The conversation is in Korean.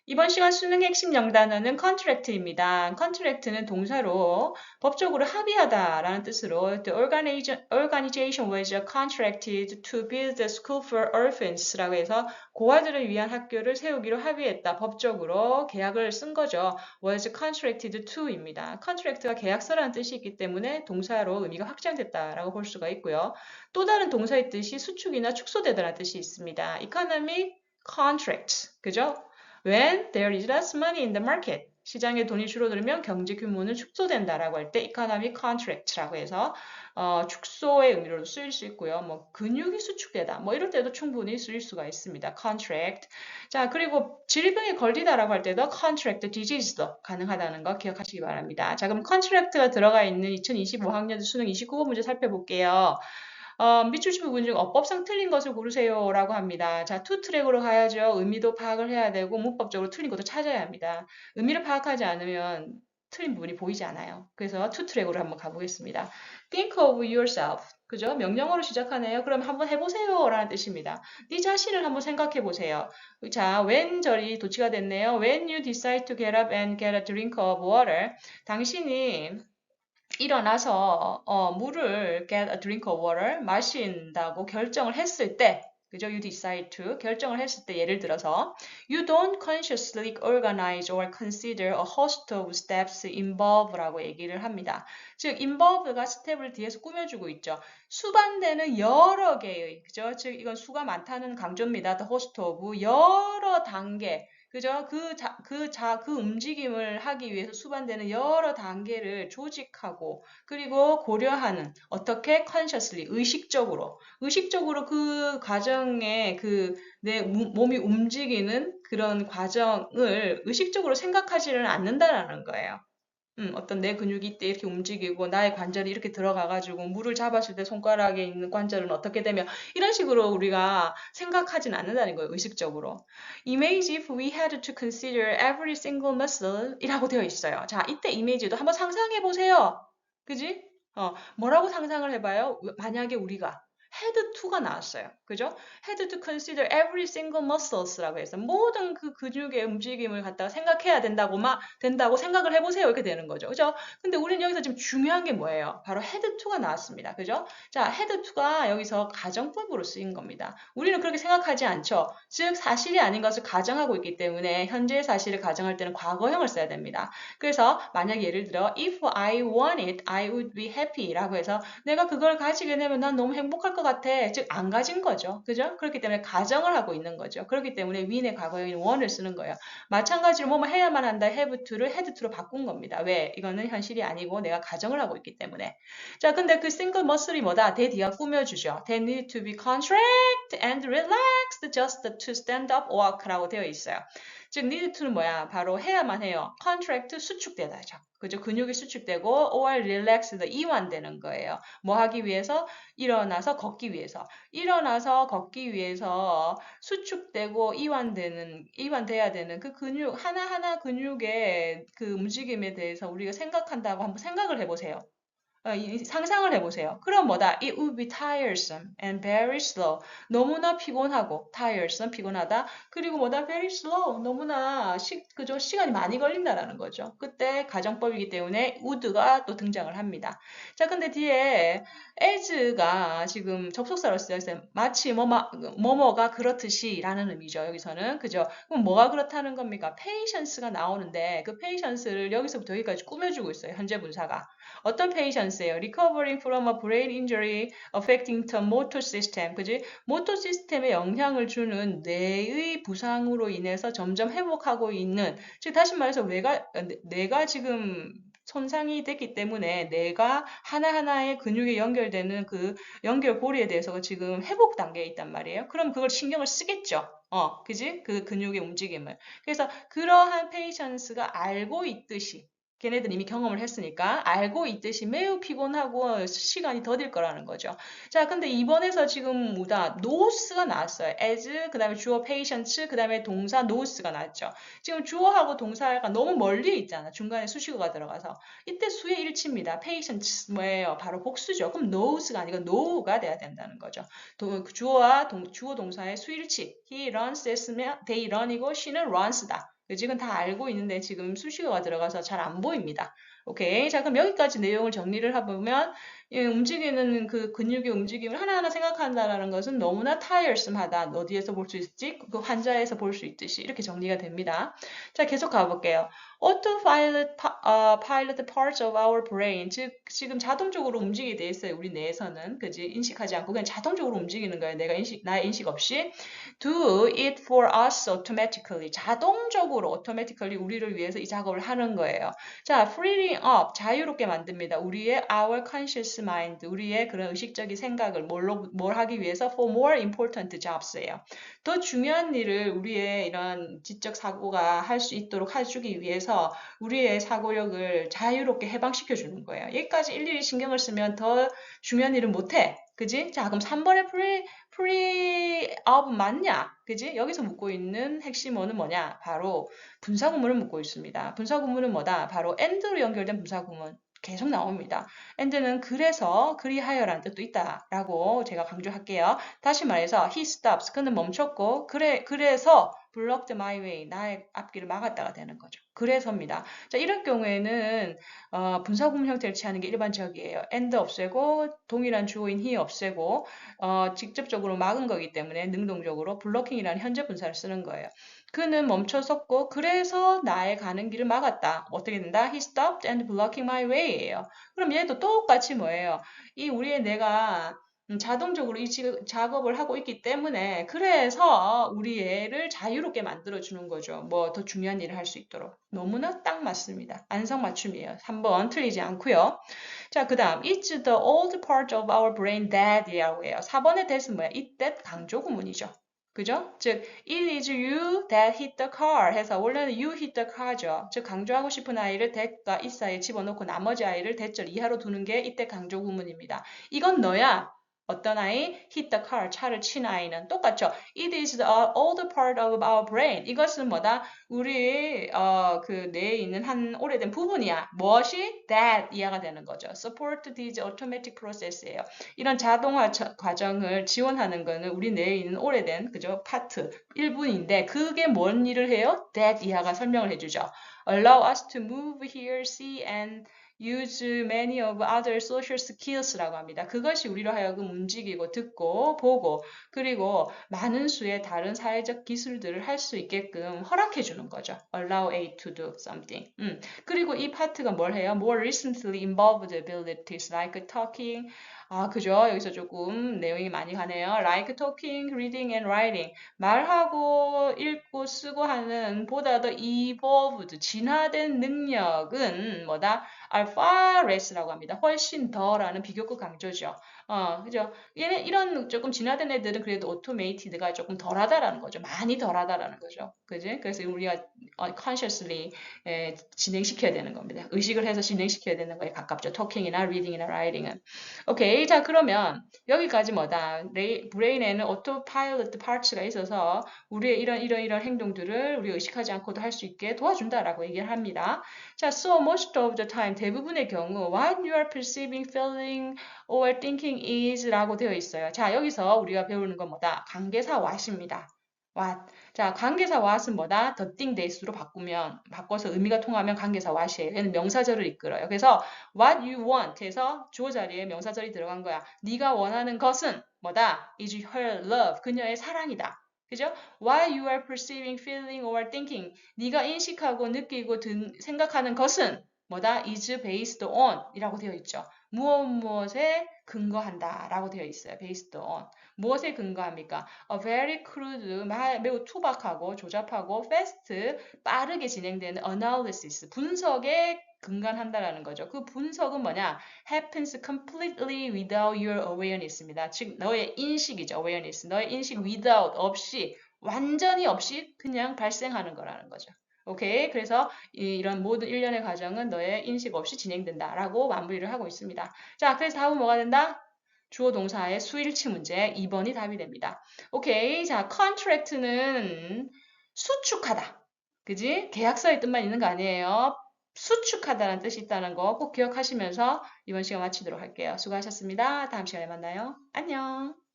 이번 시간 수능 핵심 영단어는 contract입니다. contract는 동사로 법적으로 합의하다라는 뜻으로 The organization was contracted to build a school for orphans 라고 해서 고아들을 위한 학교를 세우기로 합의했다. 법적으로 계약을 쓴 거죠. was contracted to입니다. contract가 계약서라는 뜻이 있기 때문에 동사로 의미가 확장됐다라고 볼 수가 있고요. 또 다른 동사의 뜻이 수축이나 축소되다라는 뜻이 있습니다. economic contract, 그죠? When there is less money in the market, 시장에 돈이 줄어들면 경제 규모는 축소된다라고 할 때 economic contract라고 해서 축소의 의미로도 쓰일 수 있고요. 뭐 근육이 수축되다, 뭐 이럴 때도 충분히 쓰일 수가 있습니다. contract. 자, 그리고 질병에 걸리다라고 할 때도 contract disease도 가능하다는 거 기억하시기 바랍니다. 자, 그럼 contract가 들어가 있는 2025학년 수능 29번 문제 살펴볼게요. 밑줄 부분 중 어법상 틀린 것을 고르세요라고 합니다. 자, 투 트랙으로 가야죠. 의미도 파악을 해야 되고 문법적으로 틀린 것도 찾아야 합니다. 의미를 파악하지 않으면 틀린 부분이 보이지 않아요. 그래서 투 트랙으로 한번 가보겠습니다. Think of yourself. 그죠? 명령어로 시작하네요. 그럼 한번 해보세요 라는 뜻입니다. 네 자신을 한번 생각해 보세요. 자, when 절이 도치가 됐네요. When you decide to get up and get a drink of water. 당신이 일어나서 물을 get a drink of water 마신다고 결정을 했을 때 그죠? You decide to 결정을 했을 때 예를 들어서 You don't consciously organize or consider a host of steps involve라고 얘기를 합니다. 즉 involve가 스텝을 뒤에서 꾸며주고 있죠. 수반되는 여러 개의 그죠? 즉 이건 수가 많다는 강조입니다. The host of 여러 단계 그죠? 그 움직임을 하기 위해서 수반되는 여러 단계를 조직하고, 그리고 고려하는, 어떻게? consciously, 의식적으로 그 과정에 내 몸이 움직이는 그런 과정을 의식적으로 생각하지는 않는다라는 거예요. 어떤 내 근육이 이때 이렇게 움직이고 나의 관절이 이렇게 들어가가지고 물을 잡았을 때 손가락에 있는 관절은 어떻게 되며 이런 식으로 우리가 생각하진 않는다는 거예요. 의식적으로. Image if we had to consider every single muscle 이라고 되어 있어요. 자, 이때 이미지도 한번 상상해 보세요. 그지? 뭐라고 상상을 해봐요? 만약에 우리가 had to가 나왔어요. 그죠? had to consider every single muscles라고 해서 모든 그 근육의 움직임을 갖다가 생각해야 된다고 생각을 해보세요. 이렇게 되는 거죠. 그죠? 근데 우리는 여기서 지금 중요한 게 뭐예요? 바로 had to가 나왔습니다. 그죠? 자, had to가 여기서 가정법으로 쓰인 겁니다. 우리는 그렇게 생각하지 않죠. 즉, 사실이 아닌 것을 가정하고 있기 때문에 현재의 사실을 가정할 때는 과거형을 써야 됩니다. 그래서 만약 예를 들어 if I want it, I would be happy 라고 해서 내가 그걸 가지게 되면 난 너무 행복할 것 같아. 즉, 안 가진 거죠. 그죠? 그렇기 때문에 가정을 하고 있는 거죠. 그렇기 때문에 win의 과거형인 one을 쓰는 거예요. 마찬가지로 뭐뭐 해야만 한다 have to를 had to로 바꾼 겁니다. 왜? 이거는 현실이 아니고 내가 가정을 하고 있기 때문에. 자, 근데 그 single muscle이 뭐다? they 뒤가 꾸며주죠. They need to be contract and relaxed just to stand up walk라고 되어 있어요. 즉, need to는 뭐야? 바로 해야만 해요. contract 수축되다죠. 그죠? 근육이 수축되고 or relaxed 이완되는 거예요. 뭐 하기 위해서? 일어나서 걷기 위해서. 일어나서 걷기 위해서 수축되고 이완돼야 되는 그 근육, 하나하나 근육의 그 움직임에 대해서 우리가 생각한다고 한번 생각을 해보세요. 상상을 해보세요. 그럼 뭐다? It would be tiresome and very slow. 너무나 피곤하고, tiresome, 피곤하다. 그리고 뭐다? very slow. 너무나 그죠? 시간이 많이 걸린다라는 거죠. 그때 가정법이기 때문에 would가 또 등장을 합니다. 자, 근데 뒤에 as가 지금 접속사로 쓰여서 마치 뭐뭐가 그렇듯이 라는 의미죠. 여기서는. 그죠? 그럼 뭐가 그렇다는 겁니까? patience가 나오는데 그 patience를 여기서부터 여기까지 꾸며주고 있어요. 현재 분사가. 어떤 patience예요? Recovering from a brain injury affecting the motor system. 그지? 모터 시스템에 영향을 주는 뇌의 부상으로 인해서 점점 회복하고 있는, 즉 다시 말해서 뇌가 지금 손상이 됐기 때문에 뇌가 하나하나의 근육에 연결되는 그 연결고리에 대해서 지금 회복 단계에 있단 말이에요. 그럼 그걸 신경을 쓰겠죠. 그지? 그 근육의 움직임을. 그래서 그러한 페이션스가 알고 있듯이 걔네들 이미 경험을 했으니까 알고 있듯이 매우 피곤하고 시간이 더딜 거라는 거죠. 자, 근데 이번에서 지금 뭐다? 노스가 나왔어요. as, 그 다음에 주어 patience, 그 다음에 동사 nose가 나왔죠. 지금 주어하고 동사가 너무 멀리 있잖아. 중간에 수식어가 들어가서. 이때 수의 일치입니다. patience 뭐예요? 바로 복수죠. 그럼 knows가 아니고 know가 돼야 된다는 거죠. 주어 동사의 수일치. He runs 했으면 they run이고 she는 runs다. 지금 다 알고 있는데 지금 수식어가 들어가서 잘 안 보입니다. 오케이. 자, 그럼 여기까지 내용을 정리를 해보면 움직이는 그 근육의 움직임을 하나하나 생각한다라는 것은 너무나 tiresome하다. 어디에서 볼 수 있지? 그 환자에서 볼 수 있듯이 이렇게 정리가 됩니다. 자, 계속 가볼게요. Autopilot pilot parts of our brain, 즉 지금 자동적으로 움직이게 돼 있어요. 우리 뇌에서는 그지 인식하지 않고 그냥 자동적으로 움직이는 거예요. 나의 인식 없이 do it for us automatically, 자동적으로 automatically 우리를 위해서 이 작업을 하는 거예요. 자, freeing up, 자유롭게 만듭니다. 우리의 our conscious mind, 우리의 그런 의식적인 생각을 뭘 하기 위해서 for more important jobs예요. 더 중요한 일을 우리의 이런 지적 사고가 할 수 있도록 해주기 위해서 우리의 사고력을 자유롭게 해방시켜 주는 거예요. 여기까지 일일이 신경을 쓰면 더 중요한 일은 못해. 그지? 자, 그럼 3번의 pre-up 맞냐? 그지? 여기서 묻고 있는 핵심어는 뭐냐? 바로 분사구문을 묻고 있습니다. 분사구문은 뭐다? 바로 and로 연결된 분사구문. 계속 나옵니다. and는 그래서, 그리하여라는 뜻도 있다라고 제가 강조할게요. 다시 말해서 he stops, 그는 멈췄고 그래서 blocked my way, 나의 앞길을 막았다가 되는 거죠. 그래서입니다. 자, 이럴 경우에는 분사구문 형태를 취하는 게 일반적이에요. and 없애고 동일한 주어인 he 없애고 직접적으로 막은 거기 때문에 능동적으로 블로킹이라는 현재 분사를 쓰는 거예요. 그는 멈춰섰고 그래서 나의 가는 길을 막았다. 어떻게 된다? He stopped and blocking my way예요. 그럼 얘도 똑같이 뭐예요? 이 우리의 뇌가 자동적으로 이 작업을 하고 있기 때문에 그래서 우리 애를 자유롭게 만들어주는 거죠. 뭐 더 중요한 일을 할 수 있도록. 너무나 딱 맞습니다. 안성맞춤이에요. 3번 틀리지 않고요. 자, 그 다음 It's the old part of our brain that이라고 해요. 4번의 that은 뭐야? It that 강조 구문이죠. 그죠? 즉, it is you that hit the car 해서 원래는 you hit the car죠. 즉, 강조하고 싶은 아이를 that과 it 사이에 집어넣고 나머지 아이를 that절 이하로 두는 게 이때 강조 구문입니다. 이건 너야. 어떤 아이? hit the car, 차를 친 아이는 똑같죠. It is the old part of our brain. 이것은 뭐다? 우리 그 뇌에 있는 한 오래된 부분이야. 무엇이? That 이하가 되는 거죠. Support this automatic process예요. 이런 자동화 과정을 지원하는 거는 우리 뇌에 있는 오래된 그죠? 파트 일부인데 그게 뭔 일을 해요? That 이하가 설명을 해주죠. Allow us to move, hear, see and use many of other social skills라고 합니다. 그것이 우리로 하여금 움직이고 듣고 보고 그리고 많은 수의 다른 사회적 기술들을 할 수 있게끔 허락해 주는 거죠. Allow A to do something. 그리고 이 파트가 뭘 해요? More recently involved abilities like talking. 그죠? 여기서 조금 내용이 많이 가네요. Like talking, reading and writing. 말하고 읽고 쓰고 하는 보다 더 evolved, 진화된 능력은 뭐다? are far less라고 합니다. 훨씬 더라는 비교급 강조죠. 그죠? 얘는 이런 조금 진화된 애들은 그래도 automated가 조금 덜하다라는 거죠. 많이 덜하다라는 거죠. 그지? 그래서 우리가 consciously 진행시켜야 되는 겁니다. 의식을 해서 진행시켜야 되는 거에 가깝죠. talking이나 reading이나 writing은. 오케이. 자, 그러면 여기까지 뭐다? 브레인에는 autopilot parts가 있어서 우리의 이런 행동들을 우리 의식하지 않고도 할 수 있게 도와준다라고 얘기를 합니다. 자, so most of the time, 대부분의 경우 what you are perceiving, feeling, or thinking is 라고 되어 있어요. 자, 여기서 우리가 배우는 건 뭐다? 관계사 what입니다. what. 자, 관계사 what은 뭐다? the thing that으로 바꿔서 의미가 통하면 관계사 what이에요. 얘는 명사절을 이끌어요. 그래서 what you want 해서 주어 자리에 명사절이 들어간 거야. 네가 원하는 것은 뭐다? is her love. 그녀의 사랑이다. 그죠? What you are perceiving, feeling, or thinking. 네가 인식하고 느끼고 생각하는 것은 뭐다? is based on 이라고 되어 있죠. 무엇에 근거한다 라고 되어 있어요. based on. 무엇에 근거합니까? A very crude, 매우 투박하고 조잡하고 fast, 빠르게 진행되는 analysis, 분석에 근간한다라는 거죠. 그 분석은 뭐냐? happens completely without your awareness입니다. 즉 너의 인식이죠. awareness. 너의 인식 without 없이 완전히 없이 그냥 발생하는 거라는 거죠. 오케이. 그래서 이런 모든 일련의 과정은 너의 인식 없이 진행된다라고 마무리를 하고 있습니다. 자, 그래서 답은 뭐가 된다? 주어 동사의 수일치 문제 2번이 답이 됩니다. 오케이. 자, contract는 수축하다. 그지? 계약서의 뜻만 있는 거 아니에요. 수축하다는 뜻이 있다는 거 꼭 기억하시면서 이번 시간 마치도록 할게요. 수고하셨습니다. 다음 시간에 만나요. 안녕.